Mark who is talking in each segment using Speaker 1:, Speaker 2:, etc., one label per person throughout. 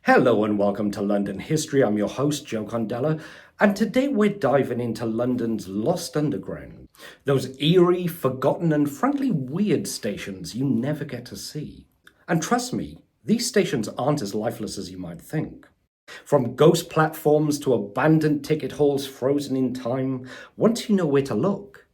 Speaker 1: Hello and welcome to London History. I'm your host, Joe Condella, and today we're diving into London's lost underground. Those eerie, forgotten and frankly weird stations you never get to see. And trust me, these stations aren't as lifeless as you might think. From ghost platforms to abandoned ticket halls frozen in time, once you know where to look,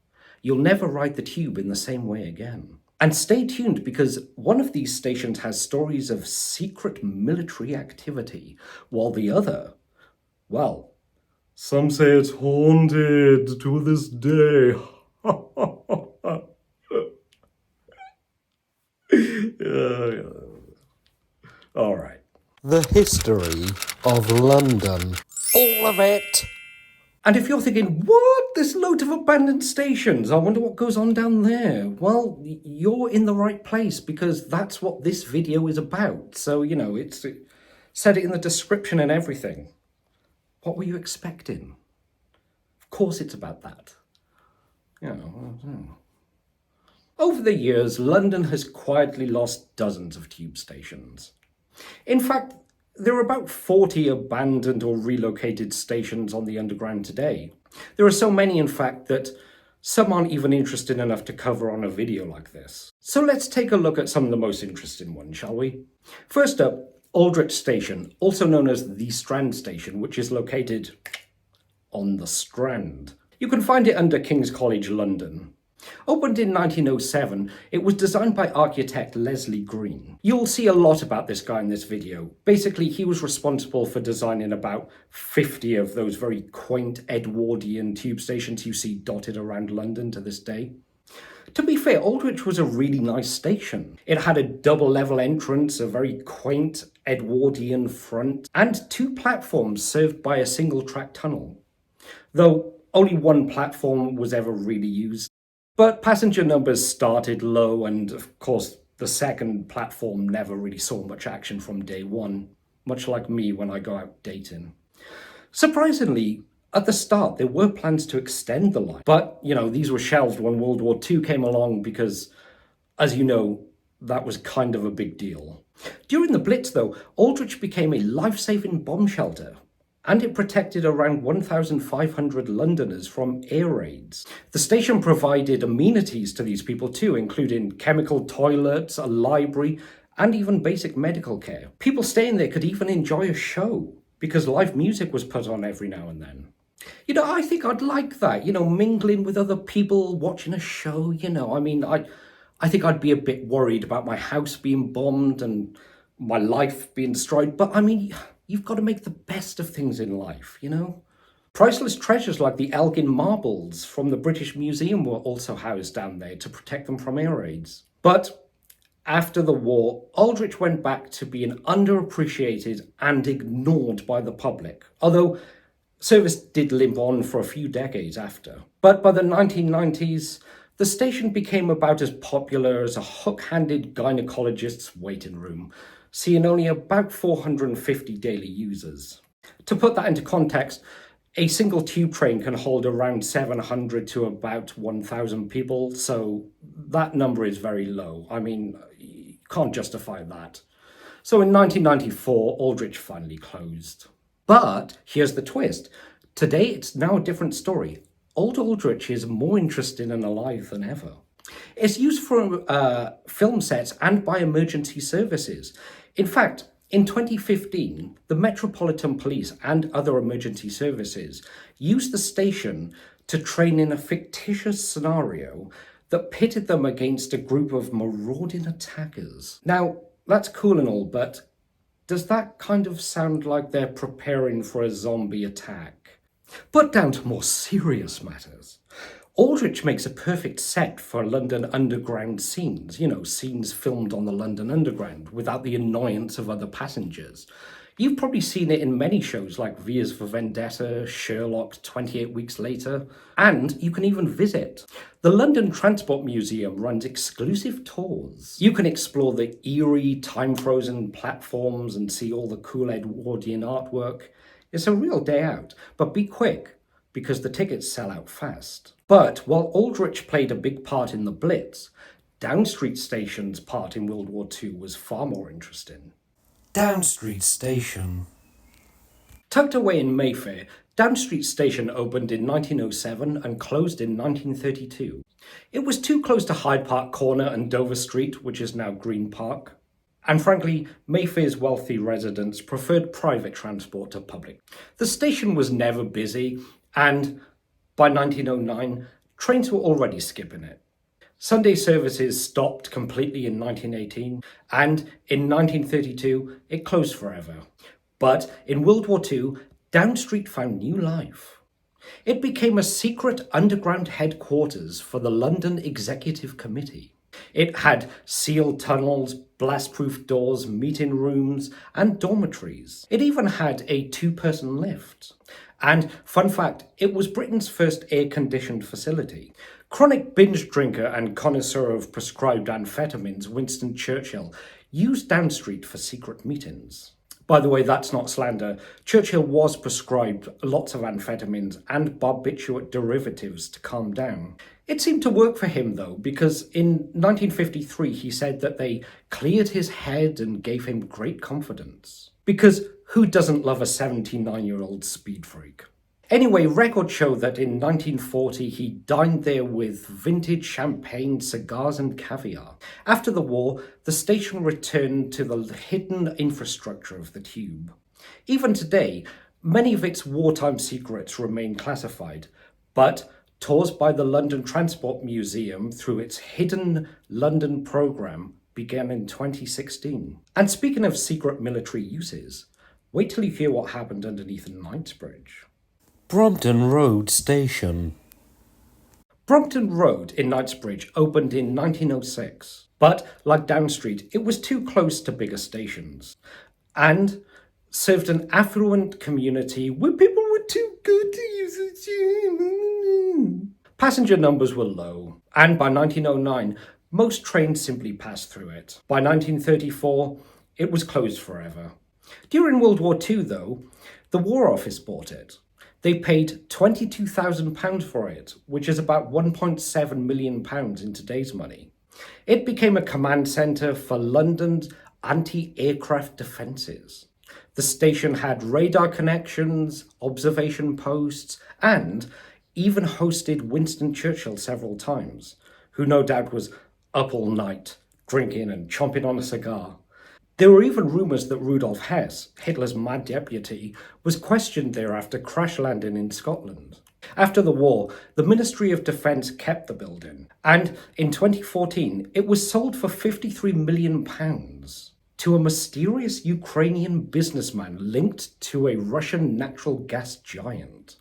Speaker 1: you'll never ride the tube in the same way again. And stay tuned because one of these stations has stories of secret military activity, while the other, well, some say it's haunted to this day. All right.
Speaker 2: The history of London. All of it.
Speaker 1: And if you're thinking, what? There's loads of abandoned stations. I wonder what goes on down there. Well, you're in the right place because that's what this video is about. So, it said it in the description and everything. What were you expecting? Of course it's about that. Over the years, London has quietly lost dozens of tube stations. In fact, there are about 40 abandoned or relocated stations on the Underground today. There are so many, in fact, that some aren't even interested enough to cover on a video like this. So let's take a look at some of the most interesting ones, shall we? First up, Aldwych Station, also known as the Strand Station, which is located on the Strand. You can find it under King's College, London. Opened in 1907, it was designed by architect Leslie Green. You'll see a lot about this guy in this video. Basically, he was responsible for designing about 50 of those very quaint Edwardian tube stations you see dotted around London to this day. To be fair, Aldwych was a really nice station. It had a double-level entrance, a very quaint Edwardian front, and two platforms served by a single-track tunnel. Though only one platform was ever really used. But passenger numbers started low, and of course, the second platform never really saw much action from day one, much like me when I go out dating. Surprisingly, at the start, there were plans to extend the line, but, these were shelved when World War II came along because, as you know, that was kind of a big deal. During the Blitz, though, Aldwych became a life-saving bomb shelter, and it protected around 1,500 Londoners from air raids. The station provided amenities to these people too, including chemical toilets, a library, and even basic medical care. People staying there could even enjoy a show, because live music was put on every now and then. I think I'd like that, mingling with other people, watching a show, I think I'd be a bit worried about my house being bombed and my life being destroyed, but you've got to make the best of things in life, Priceless treasures like the Elgin marbles from the British Museum were also housed down there to protect them from air raids. But after the war, Aldwych went back to being underappreciated and ignored by the public, although service did limp on for a few decades after. But by the 1990s, the station became about as popular as a hook-handed gynecologist's waiting room, seeing only about 450 daily users. To put that into context, a single tube train can hold around 700 to about 1,000 people, so that number is very low. You can't justify that. So in 1994, Aldwych finally closed. But here's the twist. Today, it's now a different story. Old Aldwych is more interesting and alive than ever. It's used for film sets and by emergency services. In fact, in 2015, the Metropolitan Police and other emergency services used the station to train in a fictitious scenario that pitted them against a group of marauding attackers. Now, that's cool and all, but does that kind of sound like they're preparing for a zombie attack? But down to more serious matters. Aldwych makes a perfect set for London Underground scenes, scenes filmed on the London Underground without the annoyance of other passengers. You've probably seen it in many shows like V is for Vendetta, Sherlock, 28 Weeks Later, and you can even visit. The London Transport Museum runs exclusive tours. You can explore the eerie, time-frozen platforms and see all the cool Edwardian artwork. It's a real day out, but be quick, because the tickets sell out fast. But while Aldwych played a big part in the Blitz, Down Street Station's part in World War II was far more interesting.
Speaker 2: Down Street Station.
Speaker 1: Tucked away in Mayfair, Down Street Station opened in 1907 and closed in 1932. It was too close to Hyde Park Corner and Dover Street, which is now Green Park. And frankly, Mayfair's wealthy residents preferred private transport to public. The station was never busy, and by 1909, trains were already skipping it. Sunday services stopped completely in 1918, and in 1932, it closed forever. But in World War II, Down Street found new life. It became a secret underground headquarters for the London Executive Committee. It had sealed tunnels, blast-proof doors, meeting rooms, and dormitories. It even had a two-person lift. And, fun fact, it was Britain's first air-conditioned facility. Chronic binge drinker and connoisseur of prescribed amphetamines, Winston Churchill, used Down Street for secret meetings. By the way, that's not slander. Churchill was prescribed lots of amphetamines and barbiturate derivatives to calm down. It seemed to work for him, though, because in 1953 he said that they cleared his head and gave him great confidence. Because who doesn't love a 79-year-old speed freak? Anyway, records show that in 1940 he dined there with vintage champagne, cigars and caviar. After the war, the station returned to the hidden infrastructure of the tube. Even today, many of its wartime secrets remain classified, but tours by the London Transport Museum through its Hidden London programme began in 2016. And speaking of secret military uses, wait till you hear what happened underneath Knightsbridge.
Speaker 2: Brompton Road Station.
Speaker 1: Brompton Road in Knightsbridge opened in 1906, but like Down Street, it was too close to bigger stations and served an affluent community where people were too good to use it. Passenger numbers were low, and by 1909, most trains simply passed through it. By 1934, it was closed forever. During World War II, though, the War Office bought it. They paid £22,000 for it, which is about £1.7 million in today's money. It became a command centre for London's anti-aircraft defences. The station had radar connections, observation posts, and even hosted Winston Churchill several times, who no doubt was up all night, drinking and chomping on a cigar. There were even rumours that Rudolf Hess, Hitler's mad deputy, was questioned there after crash landing in Scotland. After the war, the Ministry of Defence kept the building, and in 2014 it was sold for £53 million to a mysterious Ukrainian businessman linked to a Russian natural gas giant.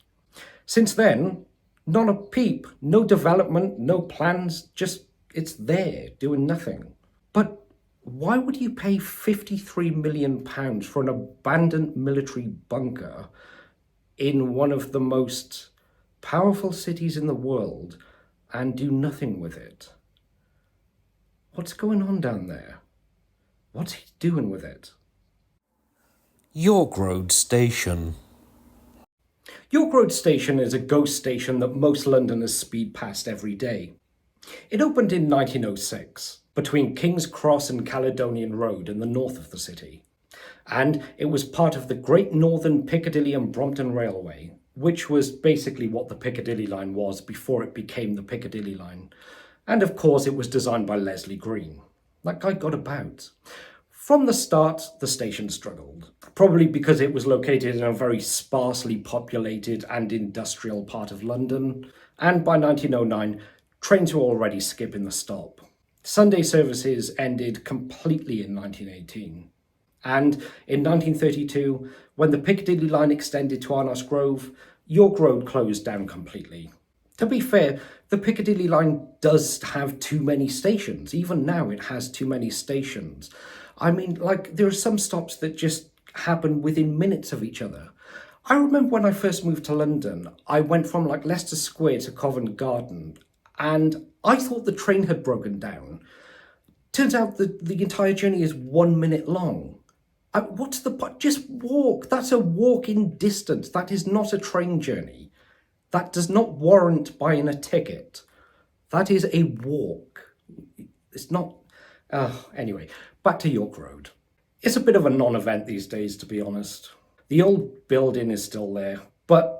Speaker 1: Since then, not a peep, no development, no plans, just it's there, doing nothing. But why would you pay £53 million for an abandoned military bunker in one of the most powerful cities in the world and do nothing with it? What's going on down there? What's he doing with it?
Speaker 2: York Road Station.
Speaker 1: York Road Station is a ghost station that most Londoners speed past every day. It opened in 1906. Between King's Cross and Caledonian Road in the north of the city. And it was part of the Great Northern Piccadilly and Brompton Railway, which was basically what the Piccadilly line was before it became the Piccadilly line. And of course it was designed by Leslie Green. That guy got about. From the start, the station struggled, probably because it was located in a very sparsely populated and industrial part of London, and by 1909, trains were already skipping the stop. Sunday services ended completely in 1918. And in 1932, when the Piccadilly line extended to Arnos Grove, York Road closed down completely. To be fair, the Piccadilly line does have too many stations. Even now it has too many stations. I mean, like, there are some stops that just happen within minutes of each other. I remember when I first moved to London, I went from like Leicester Square to Covent Garden, and I thought the train had broken down. Turns out that the entire journey is 1 minute long. What's the point? Just walk. That's a walk-in distance. That is not a train journey. That does not warrant buying a ticket. That is a walk. It's not... Anyway, back to York Road. It's a bit of a non-event these days, to be honest. The old building is still there, but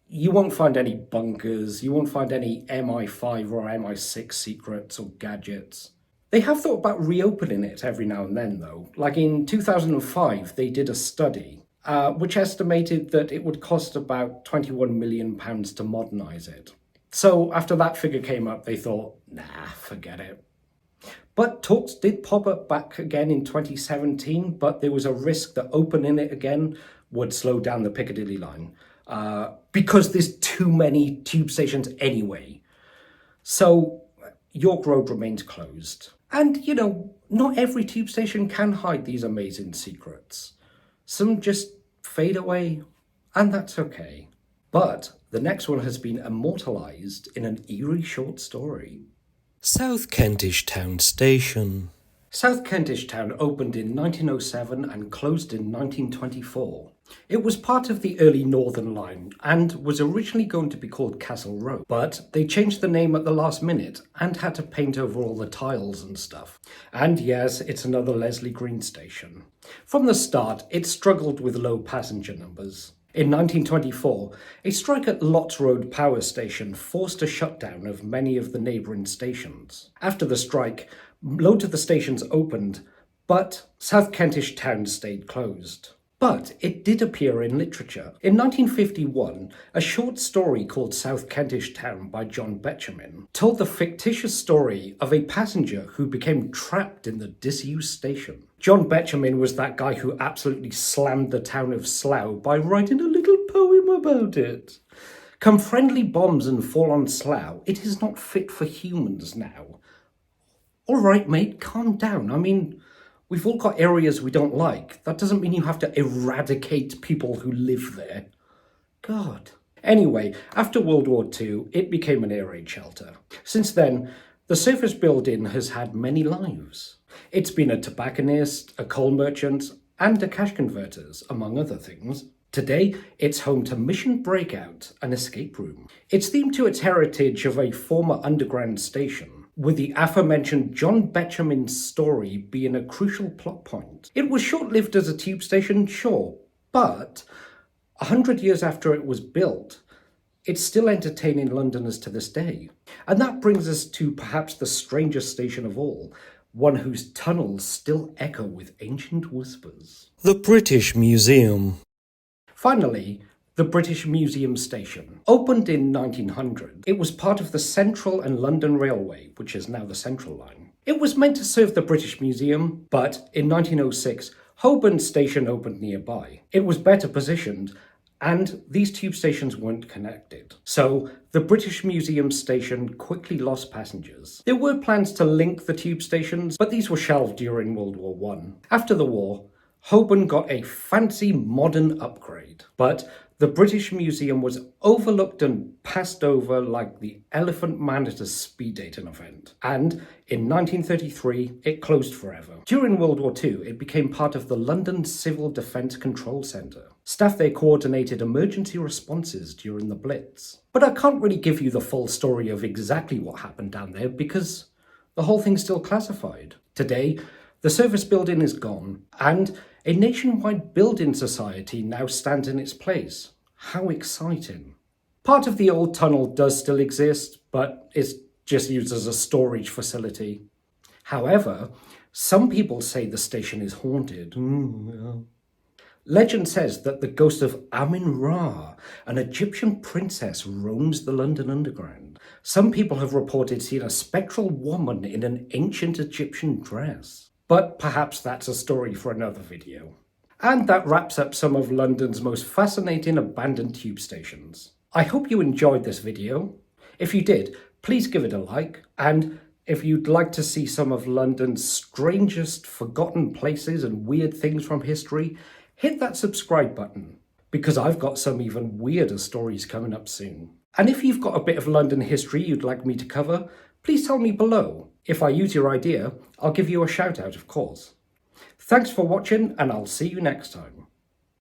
Speaker 1: you won't find any bunkers, you won't find any MI5 or MI6 secrets or gadgets. They have thought about reopening it every now and then, though. Like in 2005, they did a study which estimated that it would cost about £21 million to modernise it. So after that figure came up, they thought, nah, forget it. But talks did pop up back again in 2017, but there was a risk that opening it again would slow down the Piccadilly line because there's too many tube stations anyway. So York Road remains closed. And, you know, not every tube station can hide these amazing secrets. Some just fade away, and that's okay. But the next one has been immortalised in an eerie short story.
Speaker 2: South Kentish Town Station.
Speaker 1: South Kentish Town opened in 1907 and closed in 1924. It was part of the early Northern Line and was originally going to be called Castle Road, but they changed the name at the last minute and had to paint over all the tiles and stuff. And yes, it's another Leslie Green station. From the start, it struggled with low passenger numbers. In 1924, a strike at Lots Road Power Station forced a shutdown of many of the neighbouring stations. After the strike, loads of the stations opened, but South Kentish Town stayed closed. But it did appear in literature. In 1951, a short story called South Kentish Town by John Betjeman told the fictitious story of a passenger who became trapped in the disused station. John Betjeman was that guy who absolutely slammed the town of Slough by writing a little poem about it. Come friendly bombs and fall on Slough, it is not fit for humans now. All right, mate, calm down. I mean, we've all got areas we don't like. That doesn't mean you have to eradicate people who live there. God. Anyway, after World War II, it became an air raid shelter. Since then, the surface building has had many lives. It's been a tobacconist, a coal merchant, and a cash converters, among other things. Today, it's home to Mission Breakout, an escape room. It's themed to its heritage of a former underground station, with the aforementioned John Betjeman's story being a crucial plot point. It was short-lived as a tube station, sure, but 100 years after it was built, it's still entertaining Londoners to this day. And that brings us to perhaps the strangest station of all, one whose tunnels still echo with ancient whispers.
Speaker 2: The British Museum.
Speaker 1: Finally, the British Museum Station. Opened in 1900, it was part of the Central and London Railway, which is now the Central Line. It was meant to serve the British Museum, but in 1906, Holborn Station opened nearby. It was better positioned, and these tube stations weren't connected. So the British Museum Station quickly lost passengers. There were plans to link the tube stations, but these were shelved during World War I. After the war, Holborn got a fancy modern upgrade, but the British Museum was overlooked and passed over like the Elephant Man at a speed dating event. And in 1933, it closed forever. During World War II, it became part of the London Civil Defence Control Centre. Staff there coordinated emergency responses during the Blitz. But I can't really give you the full story of exactly what happened down there because the whole thing's still classified. Today, the service building is gone, and a nationwide building society now stands in its place. How exciting. Part of the old tunnel does still exist, but it's just used as a storage facility. However, some people say the station is haunted. Legend says that the ghost of Amin-Ra, an Egyptian princess, roams the London Underground. Some people have reported seeing a spectral woman in an ancient Egyptian dress. But perhaps that's a story for another video. And that wraps up some of London's most fascinating abandoned tube stations. I hope you enjoyed this video. If you did, please give it a like. And if you'd like to see some of London's strangest forgotten places and weird things from history, hit that subscribe button, because I've got some even weirder stories coming up soon. And if you've got a bit of London history you'd like me to cover, please tell me below. If I use your idea, I'll give you a shout out, of course. Thanks for watching, and I'll see you next time.